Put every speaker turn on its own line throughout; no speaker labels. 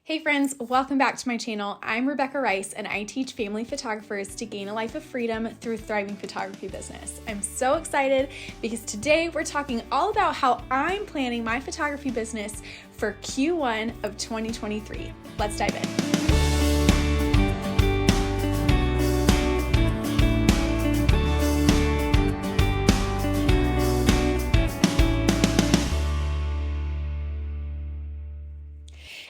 Hey friends, welcome back to my channel. I'm Rebecca Rice and I teach family photographers to gain a life of freedom through a thriving photography business. I'm so excited because today we're talking all about how I'm planning my photography business for Q1 of 2023. Let's dive in.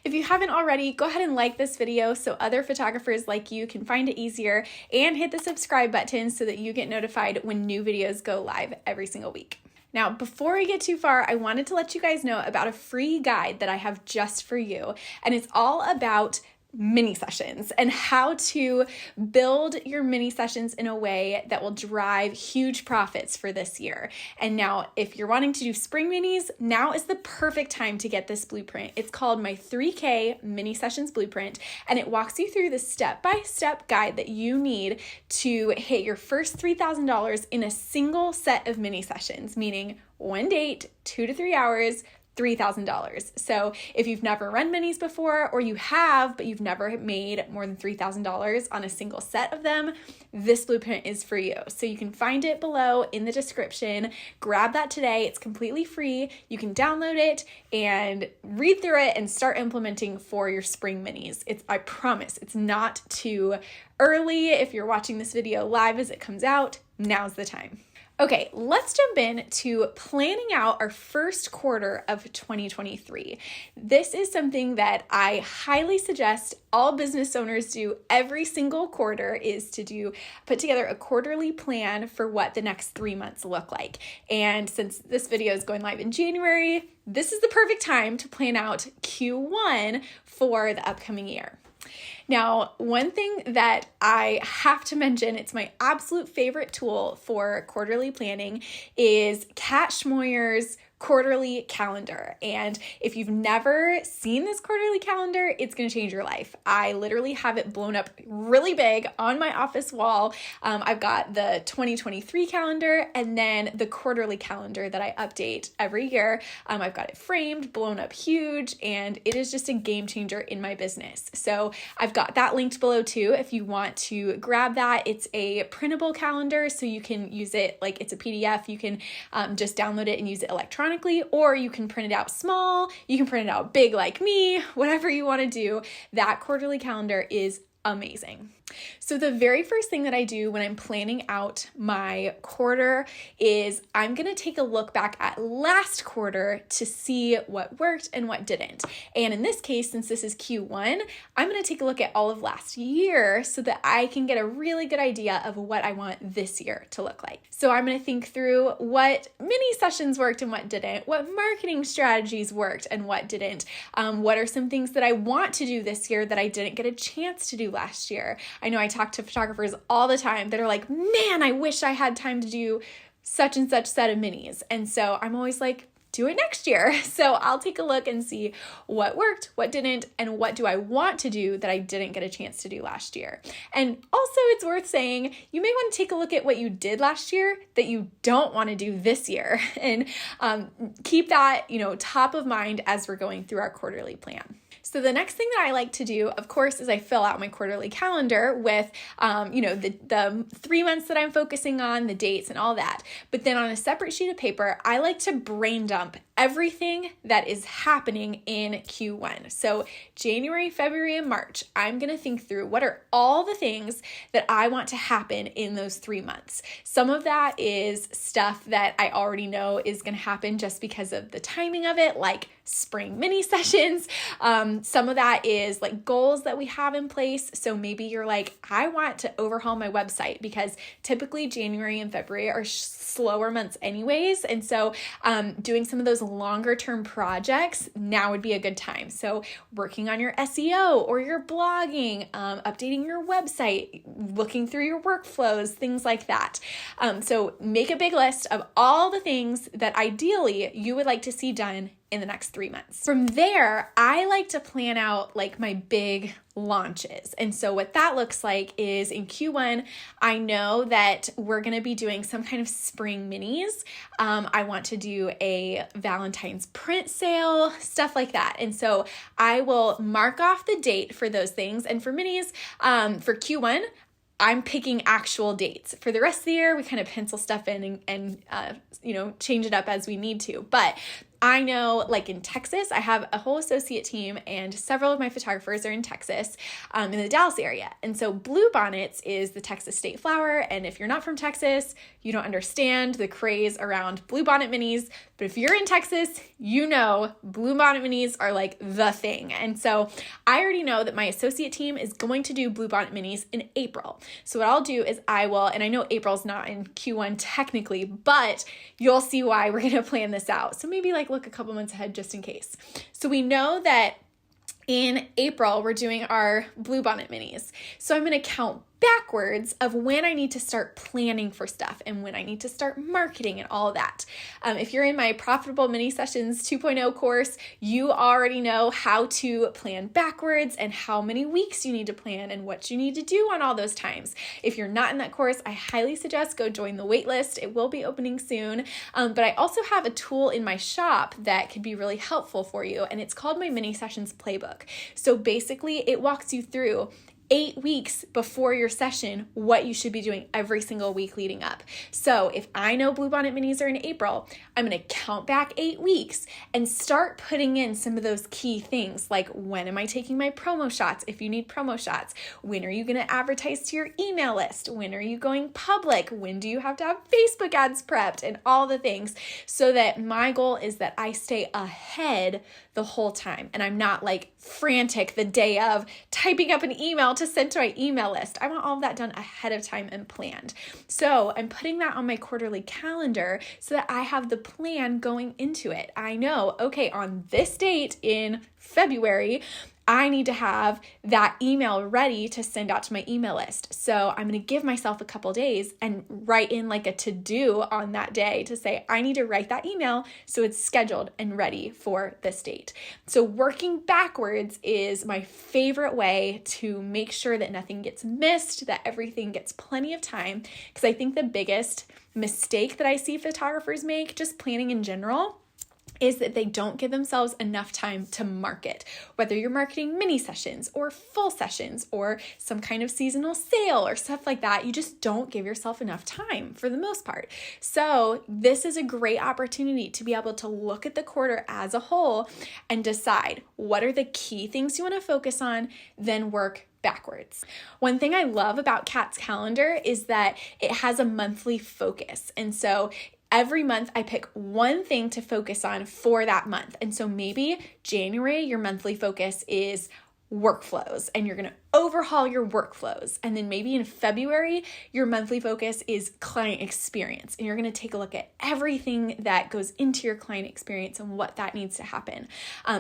If you haven't already, go ahead and like this video so other photographers like you can find it easier, and hit the subscribe button so that you get notified when new videos go live every single week. Now, before we get too far, I wanted to let you guys know about a free guide that I have just for you, and it's all about mini sessions and how to build your mini sessions in a way that will drive huge profits for this year. And now, if you're wanting to do spring minis, now is the perfect time to get this blueprint. It's called my 3K Mini Sessions Blueprint, and it walks you through the step-by-step guide that you need to hit your first $3,000 in a single set of mini sessions, meaning one date, 2 to 3 hours, $3,000. So if you've never run minis before, or you have, but you've never made more than $3,000 on a single set of them, this blueprint is for you. So you can find it below in the description. Grab that today. It's completely free. You can download it and read through it and start implementing for your spring minis. I promise it's not too early. If you're watching this video live as it comes out, now's the time. Okay, let's jump in to planning out our first quarter of 2023. This is something that I highly suggest all business owners do every single quarter, is to put together a quarterly plan for what the next 3 months look like. And since this video is going live in January, this is the perfect time to plan out Q1 for the upcoming year. Now, one thing that I have to mention, it's my absolute favorite tool for quarterly planning, is Kat Schmoyer's quarterly calendar. And if you've never seen this quarterly calendar, it's going to change your life. I literally have it blown up really big on my office wall. I've got the 2023 calendar and then the quarterly calendar that I update every year. I've got it framed, blown up huge, and it is just a game changer in my business. So I've got that linked below too if you want to grab that. It's a printable calendar, so you can use it like it's a PDF. You can just download it and use it electronically, or you can print it out small, you can print it out big like me, whatever you want to do. That quarterly calendar is amazing. So the very first thing that I do when I'm planning out my quarter is I'm going to take a look back at last quarter to see what worked and what didn't. And in this case, since this is Q1, I'm going to take a look at all of last year so that I can get a really good idea of what I want this year to look like. So I'm going to think through what mini sessions worked and what didn't, what marketing strategies worked and what didn't, what are some things that I want to do this year that I didn't get a chance to do last year. I know I talk to photographers all the time that are like, man, I wish I had time to do such and such set of minis. And so I'm always like, do it next year. So I'll take a look and see what worked, what didn't, and what do I want to do that I didn't get a chance to do last year. And also it's worth saying, you may want to take a look at what you did last year that you don't want to do this year, and keep that, top of mind as we're going through our quarterly plan. So the next thing that I like to do, of course, is I fill out my quarterly calendar with, the 3 months that I'm focusing on, the dates and all that. But then on a separate sheet of paper, I like to brain dump everything that is happening in Q1. So January, February, and March, I'm going to think through what are all the things that I want to happen in those 3 months. Some of that is stuff that I already know is going to happen just because of the timing of it, like spring mini sessions. Some of that is like goals that we have in place. So maybe you're like, I want to overhaul my website, because typically January and February are slower months anyways. And so doing some of those longer term projects now would be a good time. So working on your SEO or your blogging, updating your website, looking through your workflows, things like that. So make a big list of all the things that ideally you would like to see done in the next 3 months. From there, I like to plan out like my big launches. And so what that looks like is in Q1, I know that we're going to be doing some kind of spring minis. I want to do a Valentine's print sale, stuff like that. And so I will mark off the date for those things. And for minis, for Q1, I'm picking actual dates. For the rest of the year, we kind of pencil stuff in and change it up as we need to. But I know, like in Texas, I have a whole associate team and several of my photographers are in Texas, in the Dallas area. And so bluebonnets is the Texas state flower. And if you're not from Texas, you don't understand the craze around bluebonnet minis. But if you're in Texas, you know bluebonnet minis are like the thing. And so I already know that my associate team is going to do bluebonnet minis in April. So what I'll do is and I know April's not in Q1 technically, but you'll see why we're going to plan this out. So maybe like look a couple months ahead just in case. So we know that in April, we're doing our bluebonnet minis. So I'm going to count backwards of when I need to start planning for stuff and when I need to start marketing and all of that. If you're in my Profitable Mini Sessions 2.0 course, you already know how to plan backwards and how many weeks you need to plan and what you need to do on all those times. If you're not in that course, I highly suggest go join the waitlist. It will be opening soon. But I also have a tool in my shop that could be really helpful for you, and it's called my Mini Sessions Playbook. So basically, it walks you through 8 weeks before your session, what you should be doing every single week leading up. So if I know bluebonnet minis are in April, I'm going to count back 8 weeks and start putting in some of those key things like when am I taking my promo shots if you need promo shots? When are you going to advertise to your email list? When are you going public? When do you have to have Facebook ads prepped and all the things, so that my goal is that I stay ahead the whole time and I'm not like frantic the day of typing up an email to send to my email list. I want all of that done ahead of time and planned. So I'm putting that on my quarterly calendar so that I have the plan going into it. I know, okay, on this date in February, I need to have that email ready to send out to my email list. So I'm going to give myself a couple days and write in like a to-do on that day to say, I need to write that email so it's scheduled and ready for this date. So working backwards is my favorite way to make sure that nothing gets missed, that everything gets plenty of time. Because I think the biggest mistake that I see photographers make, just planning in general, is that they don't give themselves enough time to market. Whether you're marketing mini sessions or full sessions or some kind of seasonal sale or stuff like that, you just don't give yourself enough time for the most part. So this is a great opportunity to be able to look at the quarter as a whole and decide what are the key things you want to focus on, then work backwards. One thing I love about Kat's calendar is that it has a monthly focus. And so every month I pick one thing to focus on for that month. And so maybe January, your monthly focus is workflows and you're going to overhaul your workflows. And then maybe in February, your monthly focus is client experience. And you're going to take a look at everything that goes into your client experience and what that needs to happen.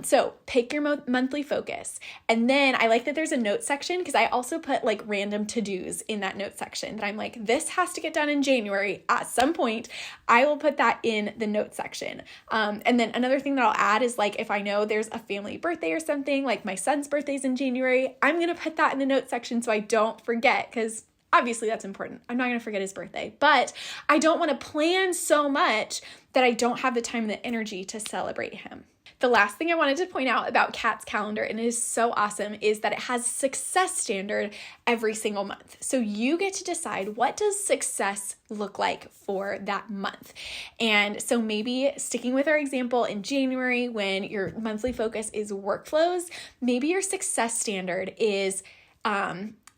So pick your monthly focus. And then I like that there's a note section because I also put like random to-dos in that note section that I'm like, this has to get done in January at some point. I will put that in the note section. And then another thing that I'll add is like, if I know there's a family birthday or something, like my son's birthday's in January, I'm going to put that in the notes section so I don't forget, because obviously that's important. I'm not going to forget his birthday, but I don't want to plan so much that I don't have the time and the energy to celebrate him. The last thing I wanted to point out about Kat's calendar, and it is so awesome, is that it has a success standard every single month. So you get to decide, what does success look like for that month? And so maybe sticking with our example in January, when your monthly focus is workflows, maybe your success standard is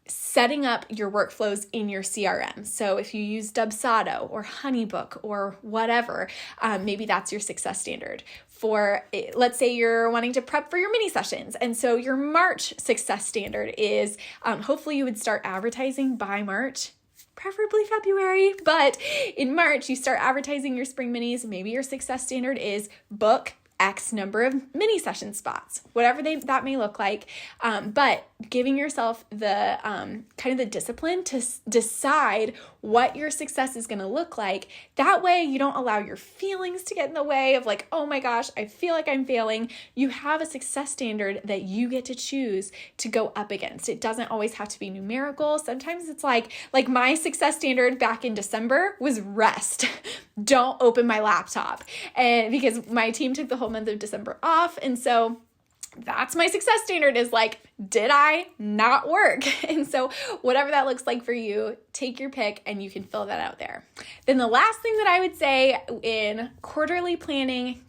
setting up your workflows in your CRM. So if you use Dubsado or Honeybook or whatever, maybe that's your success standard. For, let's say you're wanting to prep for your mini sessions. And so your March success standard is, hopefully you would start advertising by March, preferably February, but in March you start advertising your spring minis. Maybe your success standard is book X number of mini session spots, whatever that may look like. But giving yourself the kind of the discipline to decide what your success is going to look like. That way you don't allow your feelings to get in the way of like, oh my gosh, I feel like I'm failing. You have a success standard that you get to choose to go up against. It doesn't always have to be numerical. Sometimes it's like my success standard back in December was rest. Don't open my laptop. And because my team took the whole month of December off. And so that's my success standard, is like, did I not work? And so whatever that looks like for you, take your pick and you can fill that out there. Then the last thing that I would say in quarterly planning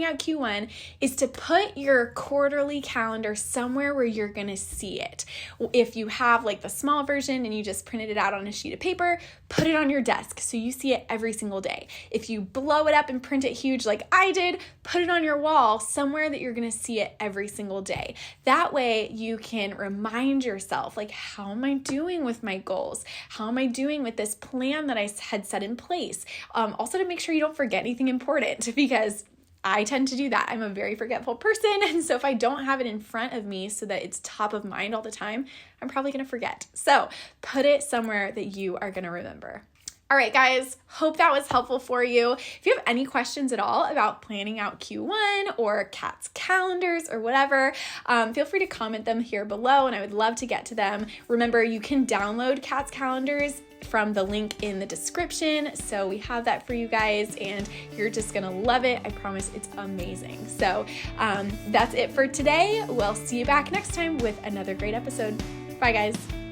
out Q1 is to put your quarterly calendar somewhere where you're going to see it. If you have like the small version and you just printed it out on a sheet of paper, put it on your desk so you see it every single day. If you blow it up and print it huge like I did, put it on your wall somewhere that you're going to see it every single day. That way you can remind yourself, like, how am I doing with my goals? How am I doing with this plan that I had set in place? Also to make sure you don't forget anything important, because I tend to do that. I'm a very forgetful person. And so if I don't have it in front of me so that it's top of mind all the time, I'm probably going to forget. So put it somewhere that you are going to remember. All right, guys, hope that was helpful for you. If you have any questions at all about planning out Q1 or Kat's calendars or whatever, feel free to comment them here below and I would love to get to them. Remember, you can download Kat's calendars from the link in the description. So we have that for you guys and you're just gonna love it. I promise, it's amazing. So that's it for today. We'll see you back next time with another great episode. Bye, guys.